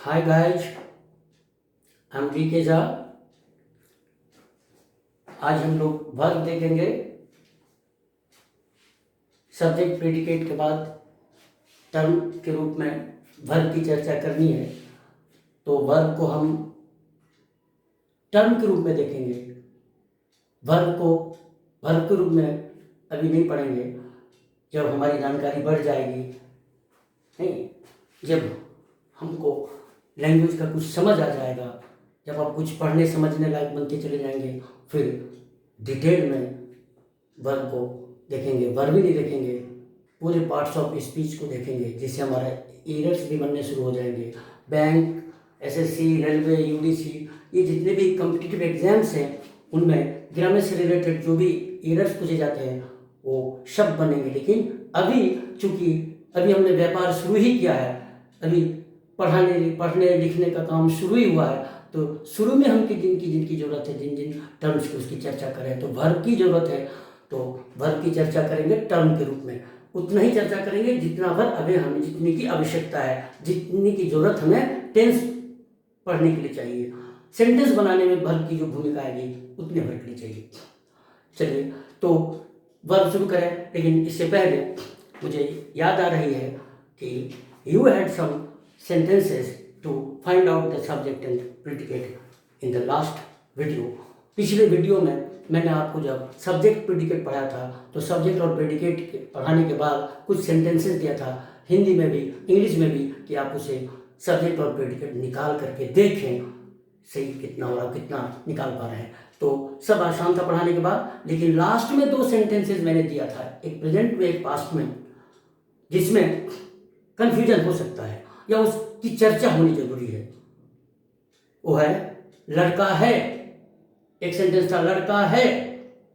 Hi guys, I'm DK Jha. आज हम लोग वर्ब देखेंगे। सब्जेक्ट प्रेडिकेट के बाद टर्म के रूप में वर्ब की चर्चा करनी है, तो वर्ब को हम टर्म के रूप में देखेंगे। वर्ब को वर्ब के रूप में अभी नहीं पढ़ेंगे, जब हमारी जानकारी बढ़ जाएगी, नहीं, जब हमको लैंग्वेज का कुछ समझ आ जाएगा, जब आप कुछ पढ़ने समझने लायक बनते चले जाएंगे, फिर डिटेल में वर्ब को देखेंगे। वर्ब ही नहीं देखेंगे, पूरे पार्ट्स ऑफ स्पीच को देखेंगे, जिससे हमारा एरर्स भी बनने शुरू हो जाएंगे। बैंक, एसएससी, रेलवे, यूडीसी, ये जितने भी कॉम्पिटिटिव एग्जाम्स हैं, उनमें ग्रामर से रिलेटेड जो भी एरर्स पूछे जाते हैं वो शब्द बनेंगे। लेकिन अभी चूँकि अभी हमने व्यापार शुरू ही किया है, अभी पढ़ने लिखने का काम शुरू ही हुआ है, तो शुरू में हम जिनकी ज़रूरत है, जिन टर्म्स की, उसकी चर्चा करें। तो वर्ब की ज़रूरत है, तो वर्ब की चर्चा करेंगे टर्म के रूप में। उतना ही चर्चा करेंगे जितना वर्ब अभी हमें, जितनी की आवश्यकता है, जितनी की ज़रूरत हमें टेंस पढ़ने के लिए चाहिए, सेंटेंस बनाने में वर्ब की जो भूमिका आएगी उतनी वर्ब की चाहिए। चलिए, तो वर्ब शुरू करें। लेकिन इससे पहले मुझे याद आ रही है कि you had some sentences to find out the subject and predicate in the last video। पिछले वीडियो में मैंने आपको जब सब्जेक्ट प्रेडिकेट पढ़ाया था, तो सब्जेक्ट और प्रेडिकेट पढ़ाने के बाद कुछ सेंटेंसेस दिया था, हिंदी में भी इंग्लिश में भी, कि आप उसे सब्जेक्ट और प्रेडिकेट निकाल करके देखें सही कितना हो रहा, कितना निकाल पा रहे हैं। तो सब आसान था पढ़ाने के बाद, लेकिन लास्ट में दो सेंटेंसेस मैंने दिया था, एक प्रेजेंट में एक पास्ट में, जिसमें कन्फ्यूजन हो सकता है या उसकी चर्चा होनी जरूरी है। वो है लड़का है, एक सेंटेंस था लड़का है,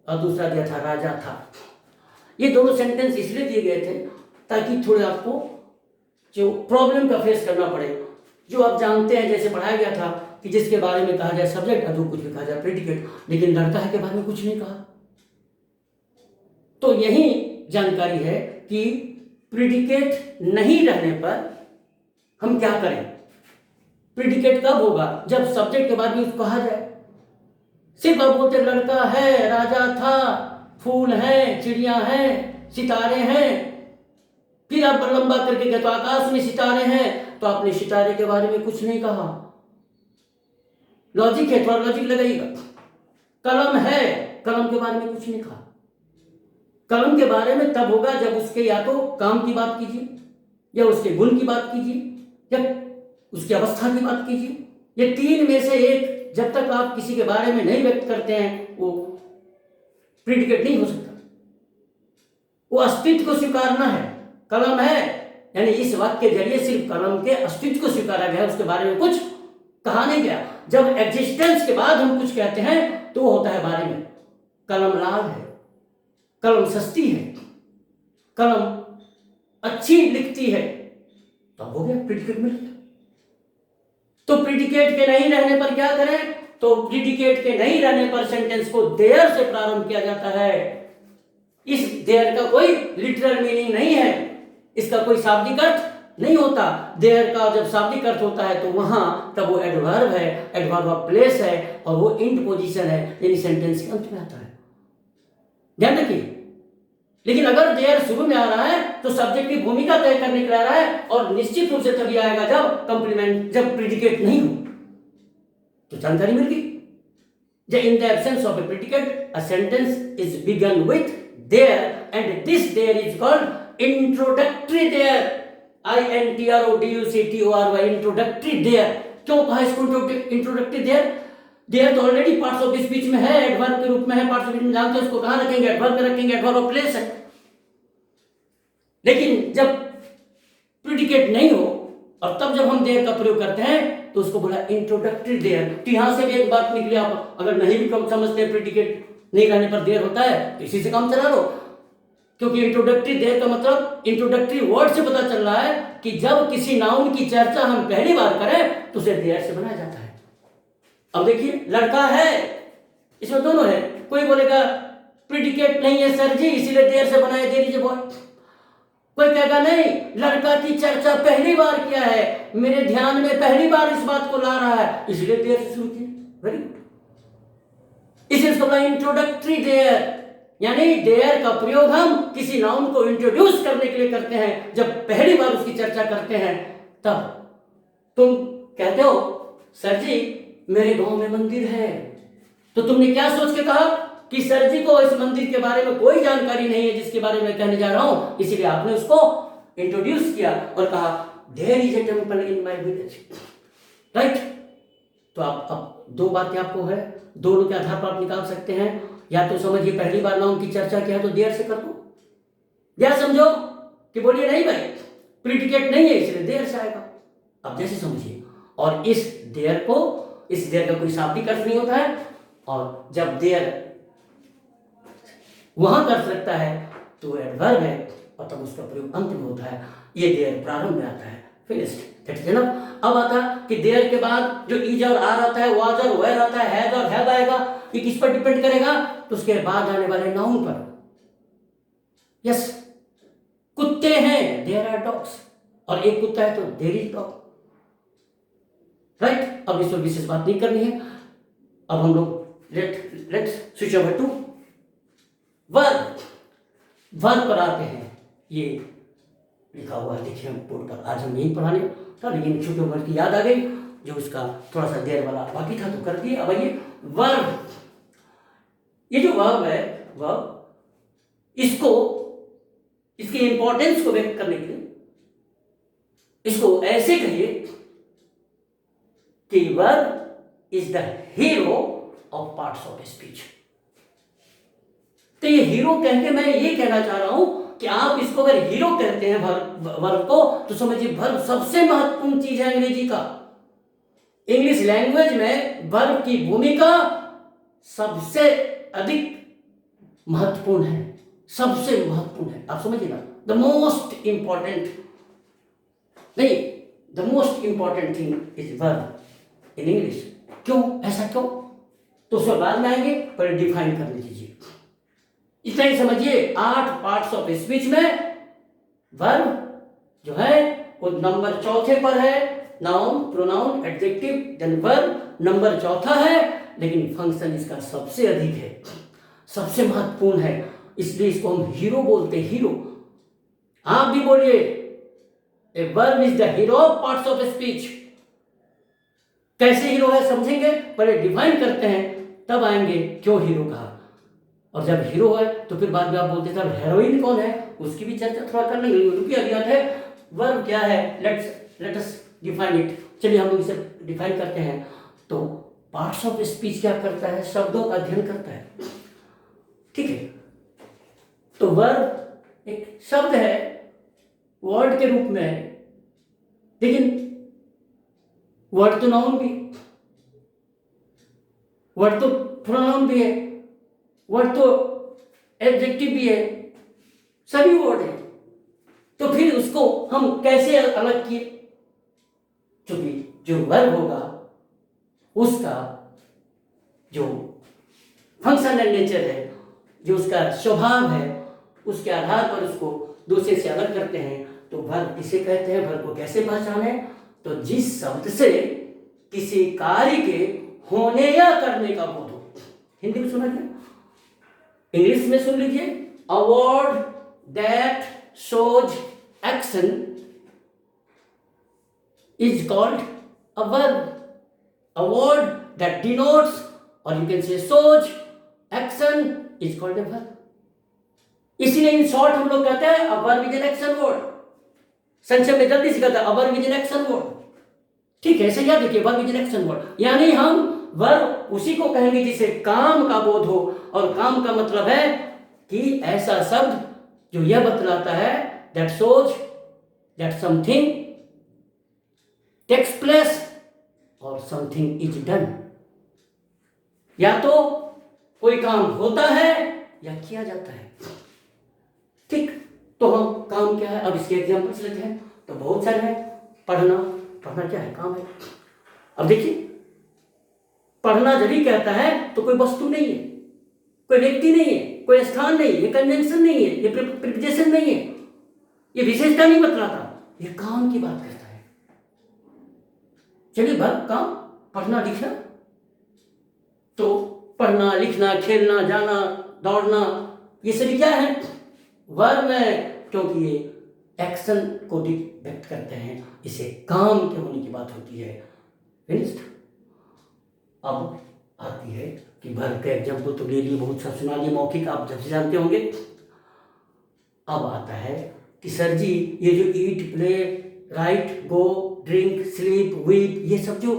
और दूसरा दिया था राजा था। ये दोनों सेंटेंस इसलिए दिए गए थे ताकि थोड़े आपको जो प्रॉब्लम का फेस करना पड़े, जो आप जानते हैं, जैसे पढ़ाया गया था कि जिसके बारे में कहा जाए सब्जेक्ट, अदर कुछ भी कहा जाए प्रेडिकेट, लेकिन लड़का है के बारे में कुछ नहीं कहा। तो यही जानकारी है कि प्रेडिकेट नहीं रहने पर हम क्या करें। प्रेडिकेट कब होगा? जब सब्जेक्ट के बाद में कहा जाए। सिर्फ आप बोलते लड़का है, राजा था, फूल है, चिड़िया है, सितारे हैं, फिर आप लंबा करके गए तो आकाश में सितारे हैं, तो आपने सितारे के बारे में कुछ नहीं कहा। लॉजिक है, थोड़ा लॉजिक लगाइएगा। कलम है, कलम के बारे में कुछ नहीं कहा। कलम के बारे में तब होगा जब उसके या तो काम की बात कीजिए, या उसके गुण की बात कीजिए, या उसकी अवस्था की बात कीजिए। ये तीन में से एक जब तक आप किसी के बारे में नहीं व्यक्त करते हैं, वो प्रेडिकेट नहीं हो सकता। वो अस्तित्व को स्वीकारना है। कलम है, यानी इस वाक्य के जरिए सिर्फ कलम के अस्तित्व को स्वीकारा गया, उसके बारे में कुछ कहा नहीं गया। जब एग्जिस्टेंस के बाद हम कुछ कहते हैं तो होता है बारे में। कलम लाल है, कलम सस्ती है, कलम अच्छी लिखती है, तो हो गया प्रेडिकेट मिल गया। तो प्रेडिकेट के नहीं रहने पर क्या करें? तो प्रेडिकेट के नहीं रहने पर सेंटेंस को देयर से प्रारंभ किया जाता है। इस देयर का कोई लिटरल मीनिंग नहीं है, इसका कोई शाब्दिक अर्थ नहीं होता। देयर का जब शाब्दिक अर्थ होता है तो वहां तब वो एडवर्ब है, एडवर्ब ऑफ प्लेस है, और वो इंड पोजीशन है, यानी सेंटेंस के अंत में आता है। ध्यान रखिए। लेकिन अगर देयर शुरू में आ रहा है तो सब्जेक्ट की भूमिका तय करने के लिए आ रहा है, और निश्चित रूप से तभी आएगा जब कंप्लीमेंट, जब प्रेडिकेट नहीं हो। तो जानकारी मिल गई। In the absence of a predicate, a sentence is begun with there, and this there is called introductory there। INTRODUCTORY, introductory there। क्यों कहा इसको introductory there? देयर तो ऑलरेडी पार्ट्स ऑफ स्पीच में है, एडवर्ब के रूप में है। पार्ट्स ऑफ स्पीच जानते हैं उसको कहां रखेंगे? एडवर्ब में रखेंगे, एडवर्ब ऑफ प्लेस है। लेकिन जब प्रेडिकेट नहीं हो और तब जब हम देयर का प्रयोग करते हैं तो उसको बोला इंट्रोडक्टरी देयर। तो यहां से भी एक बात निकली, आप अगर नहीं भी कम समझते हैं प्रेडिकेट नहीं रहने पर देयर होता है, तो इसी से काम चला लो। क्योंकि इंट्रोडक्टरी देयर का मतलब इंट्रोडक्टरी वर्ड से पता चल रहा है कि जब किसी नाउन की चर्चा हम पहली बार करें तो उसे देयर से बनाया जाता है। अब देखिए, लड़का है, इसमें दोनों है। कोई बोलेगा प्रेडिकेट नहीं है सर जी, इसीलिए देयर से बनाया, देयर इज ए बॉय। कोई कहेगा नहीं, लड़का की चर्चा पहली बार किया है, मेरे ध्यान में पहली बार इस बात को ला रहा है, इसलिए देर से शुरू किया। Very good. इसे उसका इंट्रोडक्टरी देयर, यानी देयर का प्रयोग हम किसी नाउन को इंट्रोड्यूस करने के लिए करते हैं। जब पहली बार उसकी चर्चा करते हैं तब तुम कहते हो सर जी मेरे गांव में मंदिर है, तो तुमने क्या सोच के कहा कि सर जी को इस मंदिर के बारे में कोई जानकारी नहीं है जिसके बारे में कहने जा रहा हूं, इसीलिए आपने उसको इंट्रोड्यूस किया और कहा there is a temple in my village, right. तो आप अब दो बातें आपको है, दोनों के आधार पर आप निकाल सकते हैं। या तो समझिए पहली बार नाउन की चर्चा किया है तो देर से कर दो, या समझो कि बोलिए नहीं भाई प्रीडिकेट नहीं है इसलिए देर से आएगा। अब जैसे समझिए, और इस देर का कोई शाब्दिक अर्थ नहीं होता है, और जब देर वहां कर सकता है तो एडवर्ब है और तब उसका प्रयोग अंत में होता है। ये देर प्रारंभ में आता है, फिनिश्ड, दैट इज एनफ। अब आता कि देर के बाद जो इज और आर आता है, वाज और वेयर आता है, हैज और हैव आएगा। ये किस पर डिपेंड करेगा? तो उसके बाद आने वाले नाउन पर। यस, कुत्ते हैं, देयर आर डॉग्स, और एक कुत्ता है तो देयर इज डॉग, राइट। अब इस पर विशेष बात नहीं करनी है। अब हम लोग let's switch over to verb. Verb पर आते हैं। ये लिखा हुआ है देखिए हम बोर्ड पर, आज हम यही पढ़ाने था, लेकिन चूंकि वर्ब की याद आ गई, जो इसका थोड़ा सा देर वाला बाकी था तो कर दिए। अब आइए वर्ब। ये जो वर्ब है, वर्ब इसको इसकी इंपॉर्टेंस को व्यक्त करने के लिए इसको ऐसे कहिए कि verb is the hero of parts of speech. तो ये हीरो कह के मैं ये कहना चाह रहा हूं कि आप इसको अगर हीरो कहते हैं वर्ब को, तो समझिए वर्ब सबसे महत्वपूर्ण चीज है अंग्रेजी का। इंग्लिश लैंग्वेज में वर्ब की भूमिका सबसे अधिक महत्वपूर्ण है, सबसे महत्वपूर्ण है। आप समझिए ना, द मोस्ट इंपॉर्टेंट नहीं, the most important thing is verb in English. क्यों, ऐसा क्यों? तो उसके बाद में आएंगे, पर डिफाइन करने दीजिए। इतना ही समझिए, 8 पार्ट्स ऑफ स्पीच में वर्ब जो है वो नंबर चौथे पर है। Noun, pronoun, adjective, then verb number चौथा है, लेकिन फंक्शन इसका सबसे अधिक है, सबसे महत्वपूर्ण है, इसलिए इसको हम हीरो बोलते हैं। हीरो। आप भी बोलिए, a verb is the hero of parts of speech. कैसे हीरो है समझेंगे, पहले डिफाइन करते हैं, तब आएंगे क्यों हीरो कहा। और जब हीरो है तो फिर बाद में आप बोलते हैं हेरोइन कौन है, उसकी भी चर्चा थोड़ा कर लेंगे। रुकिए, अभी आते हैं वर्ब क्या है, लेट अस डिफाइन इट। चलिए हम लोग इसे डिफाइन करते हैं। तो पार्ट्स ऑफ स्पीच क्या करता है? शब्दों का अध्ययन करता है, ठीक है। तो वर्ब एक शब्द है, वर्ड के रूप में है, लेकिन वर्ड तो नाउन भी, वर्ड तो प्रोनाउन भी है, वर्ड तो एडजेक्टिव भी है, सभी वर्ड है। तो फिर उसको हम कैसे अलग किए? क्योंकि जो वर्ब होगा उसका जो फंक्शनल नेचर है, जो उसका स्वभाव है, उसके आधार पर उसको दूसरे से अलग करते हैं। तो वर्ब किसे कहते हैं? वर्ब को कैसे पहचाने? तो जिस शब्द से किसी कार्य के होने या करने का बोध हो। हिंदी में सुना क्या, इंग्लिश में सुन लीजिए, a word that shows action is called a verb. A word that denotes और you can say shows action is called a verb. इसीलिए इन शॉर्ट हम लोग कहते हैं a verb is an action word. संक्षेप में जल्दी से कहते हैं a verb is an action word, ठीक है। ऐसे याद रखिए, verb is an action word, यानी हम वर्ब उसी को कहेंगे जिसे काम का बोध हो। और काम का मतलब है कि ऐसा शब्द जो यह बतलाता है that shows that something takes place और समथिंग इज डन। या तो कोई काम होता है या किया जाता है, ठीक। तो हम काम क्या है, अब इसके एग्जांपल्स लेते हैं। तो बहुत सारे हैं। पढ़ना, पढ़ना क्या है? काम है। अब देखिए, पढ़ना जब भी कहता है तो कोई वस्तु नहीं है, कोई व्यक्ति नहीं है, कोई स्थान नहीं है, ये कन्वेंशन नहीं है, ये प्रिपोजिशन नहीं है। ये विशेषता नहीं बतलाता, ये काम की बात करता है। चलिए वर्ब काम, पढ़ना लिखना, तो पढ़ना लिखना खेलना जाना दौड़ना ये सभी क्या है, वर्ब है, क्योंकि ये एक्शन को व्यक्त करते हैं, इसे काम के होने की बात होती है। फिनिश्ड। अब आती है कि वर्ब का एग्जाम्पल तो ले लिए, बहुत सा सुना लिए, मौखिक आप जब से जानते होंगे। अब आता है कि सर जी ये जो eat play write go drink sleep weep ये सब जो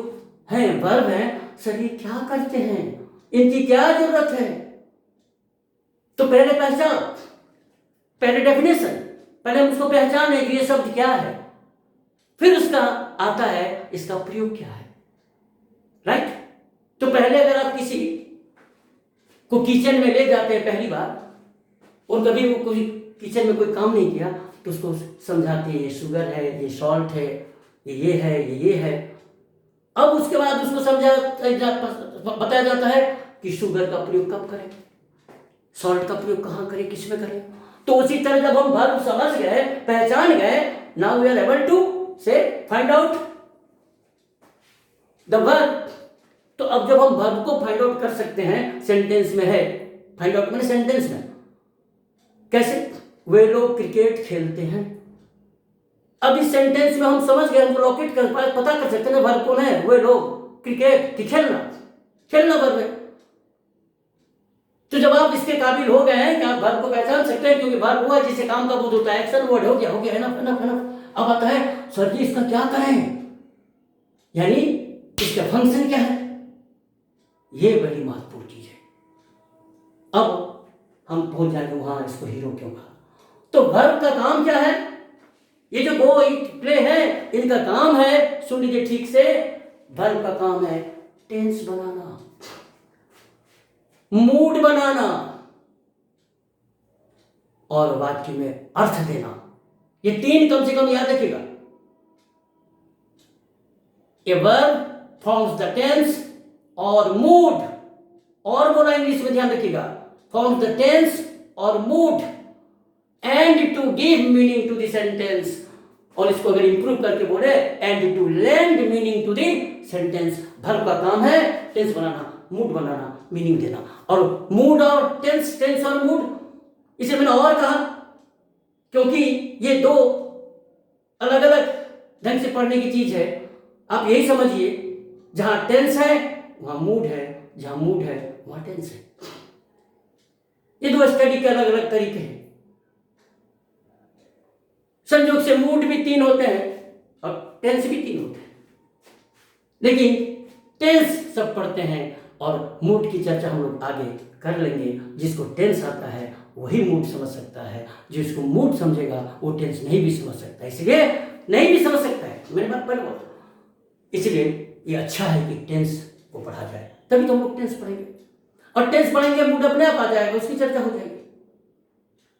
हैं वर्ब हैं, सर ये क्या करते हैं, इनकी क्या जरूरत है? तो पहले पहचान, पहले डेफिनेशन, पहले हम उसको पहचाने कि ये शब्द क्या है, फिर उसका आता है इसका प्रयोग क्या है। राइट। तो पहले अगर आप किसी को किचन में ले जाते हैं पहली बार, और कभी वो कोई किचन में कोई काम नहीं किया, तो उसको समझाते हैं ये शुगर है, ये सॉल्ट है, ये है, ये है। अब उसके बाद उसको बताया जाता है कि शुगर का प्रयोग कब करें, सॉल्ट का प्रयोग कहाँ करें, किस में करें। तो उसी तरह जब हम वर्ब समझ गए, पहचान गए, now we are able to say find out the verb. तो अब जब हम वर्ब को फाइंड आउट कर सकते हैं, सेंटेंस में है, फाइंड आउट मैंने सेंटेंस में कैसे, वे लोग क्रिकेट खेलते हैं। अब इस सेंटेंस में हम समझ गए, हम लोकेट कर पाए, पता कर सकते हैं वर्ब कौन है, वे लोग क्रिकेट की खेलना, खेलना वर्ब है। तो जब आप इसके काबिल हो गए हैं कि आप वर्ब को पहचान सकते हैं, क्योंकि वर्ब हुआ जिसे काम का बोध होता है, एक्शन वर्ड हो गया एनफ एनफ एनफ। अब आता है सर जी इसका क्या करें, यानी इसका फंक्शन क्या है, ये बड़ी महत्वपूर्ण चीज है। अब हम पहुंच जाएंगे वहां, इसको हीरो क्यों कहा। तो वर्ब का काम क्या है, ये जो गो ईट प्ले है इनका काम है, सुन लीजिए ठीक से, वर्ब का काम है टेंस बनाना, मूड बनाना और वाक्य में अर्थ देना। ये तीन कम से कम याद रखिएगा। A verb forms the tense और मूड, और बोला इंग्लिश में ध्यान रखिएगा, फॉर्म्स द टेंस और mood and to give meaning to the sentence, और इसको अगर इंप्रूव करके बोले and to land meaning to the sentence. Verb का काम है टेंस बनाना, मूड बनाना, मीनिंग देना। और मूड और टेंस, टेंस और मूड, इसे मैंने और कहा क्योंकि ये दो अलग अलग ढंग से पढ़ने की चीज है। आप यही समझिए, जहां टेंस है वहां मूड है, जहां मूड है वहां टेंस है। ये दो स्टडी के अलग अलग तरीके हैं। संयोग से मूड भी तीन होते हैं और टेंस भी तीन होते हैं, लेकिन टेंस सब पढ़ते हैं और मूड की चर्चा हम लोग आगे कर लेंगे। जिसको टेंस आता है वही मूड समझ सकता है, जिसको मूड समझेगा वो टेंस नहीं भी समझ सकता, इसलिए नहीं भी समझ सकता है, मेरी बात पहले बोला। इसलिए ये अच्छा है कि टेंस को पढ़ा जाए, तभी तो हम लोग टेंस पढ़ेंगे, और टेंस पढ़ेंगे मूड अपने आप आ जाएगा, उसकी चर्चा हो जाएगी।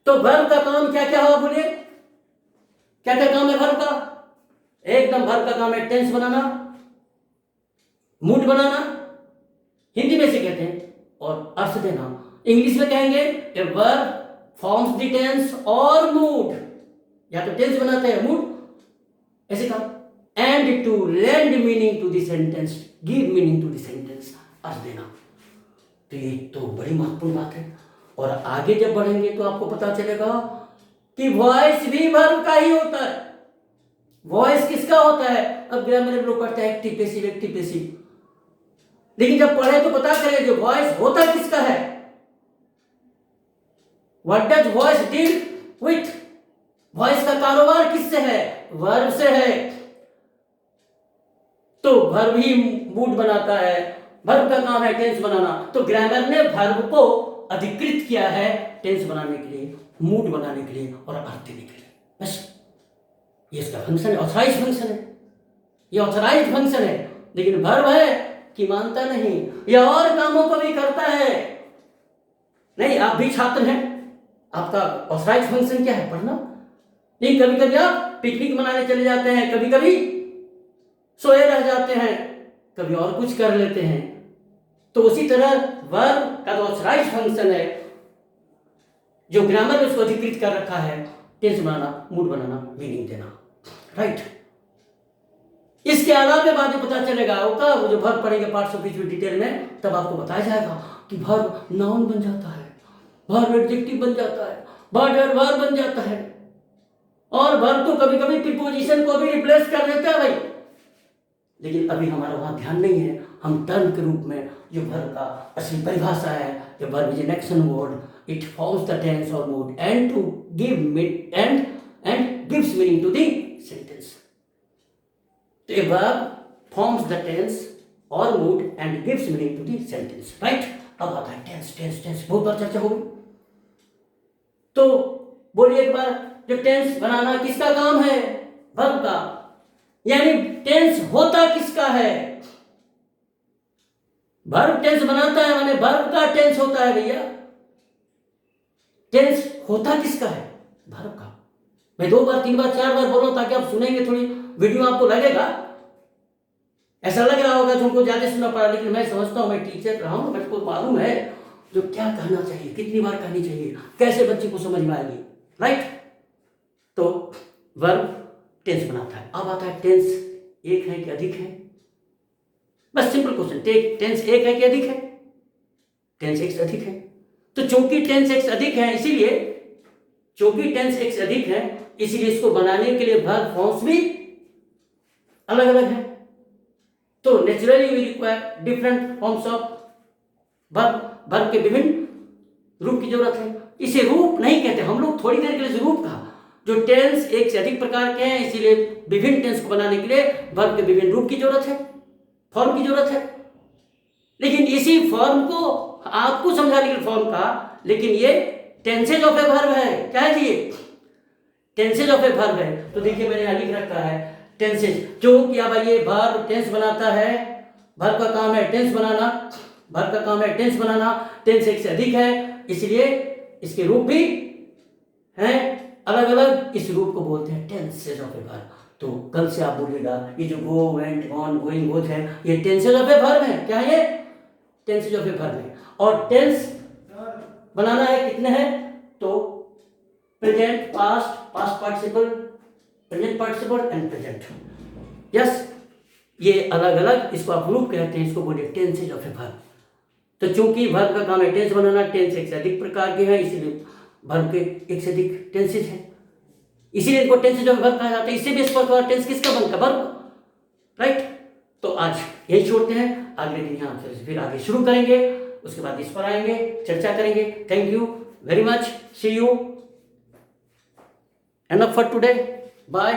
तो वर्ब का काम क्या क्या हुआ बोलिए, क्या क्या काम है वर्ब का? एकदम वर्ब का काम है टेंस बनाना, मूड बनाना, हिंदी में से कहते हैं, और अर्थ देना। इंग्लिश में कहेंगे a verb forms the tense और मूड, या तो टेंस बनाते हैं मूड, ऐसे काम, and to land meaning to the sentence, give meaning to the sentence, अर्थ देना। तो ये तो बड़ी महत्वपूर्ण बात है। और आगे जब बढ़ेंगे तो आपको पता चलेगा कि वॉइस भी वर्ब का ही होता है। वॉइस किसका होता है? अब ग्रामर में लोग पढ़ते हैं एक्टिव पैसिव, एक्टिव पैसिव, लेकिन जब पढ़े तो पता करें जो वॉइस होता किसका है। What does voice deal with, voice का कारोबार किससे है? वर्ब से है। तो वर्ब ही मूड बनाता है, वर्ब का काम है टेंस बनाना। तो ग्रामर ने वर्ब को अधिकृत किया है टेंस बनाने के लिए, मूड बनाने के लिए और अर्थ देने के लिए, बस ये इसका फंक्शन है, ऑथराइज फंक्शन है, ये ऑथराइज फंक्शन है। लेकिन वर्ब है कि मानता नहीं, यह और कामों को भी करता है। नहीं, आप भी छात्र हैं, आपका ऑथराइज फंक्शन क्या है? पढ़ना। नहीं, कभी कभी आप पिकनिक मनाने चले जाते हैं, कभी कभी सोए रह जाते हैं, कभी और कुछ कर लेते हैं। तो उसी तरह वर्ब का तो ऑथराइज फंक्शन है, जो ग्रामर में उसको अधिकृत कर रखा है, टेंस बनाना, मूड बनाना, मीनिंग देना, राइट। इसके अलावा बाद में पता चलेगा होगा, वो जो वर्ब पढ़ेंगे पार्ट्स ऑफ स्पीच में डिटेल में, तब आपको बताया जाएगा कि वर्ब नाउन बन जाता है, वर्ब एडजेक्टिव बन जाता है, वर्ब बन जाता है, और वर्ब तो कभी कभी प्रीपोजिशन को भी रिप्लेस कर देता है भाई। लेकिन अभी हमारा वहां ध्यान नहीं है। हम टर्म के रूप में जो वर्ब का असली परिभाषा है, जो verb is an action word, it forms the tense और mood and to give and gives meaning to the sentence. तो a verb forms the tense और mood and gives meaning to the sentence, right. अब आता है tense. Tense tense बहुत बार चर्चा हो गई, तो बोलिए एक बार, जो टेंस बनाना किसका काम है? वर्ब का। यानी टेंस होता किसका है? वर्ब टेंस बनाता है, माने वर्ब का टेंस होता है भैया। टेंस होता किसका है? वर्ब का। मैं 2 बार 3 बार 4 बार बोल रहा हूं ताकि आप सुनेंगे, थोड़ी वीडियो आपको लगेगा, ऐसा लग रहा होगा तुमको ज्यादा सुनना पड़ा, लेकिन मैं समझता हूं, मैं टीचर रहा हूं, मुझको मालूम है जो क्या कहना चाहिए, कितनी बार कहनी चाहिए, कैसे बच्चे को समझ में आएगी, राइट। तो वर्ब टेंस बनाता है। अब आता है टेंस एक है कि अधिक है? बस सिंपल क्वेश्चन, टेंस एक है कि अधिक है? टेंस एक से अधिक है। तो चूंकि टेंस एक से अधिक है, इसीलिए चूंकि टेंस एक से अधिक है, इसीलिए इसको बनाने के लिए वर्ब फॉर्म्स भी अलग अलग है। तो naturally we require different forms of verb. Verb के विभिन्न रूप की जरूरत है। इसे रूप नहीं कहते हम लोग, थोड़ी देर के लिए रूप कहा। जो टेंस एक से अधिक प्रकार के हैं, इसीलिए विभिन्न टेंस को बनाने के लिए वर्ब के विभिन्न रूप की जरूरत है, फॉर्म की जरूरत है। लेकिन इसी फॉर्म को आपको समझाने के लिए फॉर्म कहा, लेकिन ये टेंसेज ऑफ ए वर्ब है। क्या है जी? टेंसेज ऑफ ए वर्ब है। तो देखिए मैंने यहां लिख रखा है टेंसेज, जो क्या भाई ये वर्ब टेंस बनाता है, वर्ब का काम है टेंस बनाना, वर्ब का काम है टेंस बनाना, टेंस एक से अधिक है, इसलिए इसके रूप भी हैं अलग अलग, इस रूप को बोलते हैं टेंसेज ऑफ ए वर्ब। तो कल से आप बोलिएगा ये जो गो, वेंट, गॉन, गोइंग, बोथ है, ये टेंसेज ऑफ ए वर्ब है। क्या है? टेंसेज ऑफ ए वर्ब है। और टेंस बनाना है कितने हैं? तो present, past, past participle, present participle and present. Yes, ये अलग अलग, इसको आप रूप कहते हैं, इसको बोलिए टेंसेज ऑफ ए वर्ब। तो चूंकि वर्ब का काम है टेंस बनाना, टेंस एक से अधिक प्रकार के हैं, इसलिए वर्ब के एक से अधिक टेंसेज हैं, इसीलिए इनको टेंसेज ऑफ वर्ब कहा जाता है। इससे भी इस प्रकार टेंस किसका बनता है? Verb, right. तो आज यही छोड़ते हैं, अगले दिन यहाँ फिर आगे शुरू करेंगे, उसके बाद इस पर आएंगे, चर्चा करेंगे। Thank you very much, see you, enough for today, bye.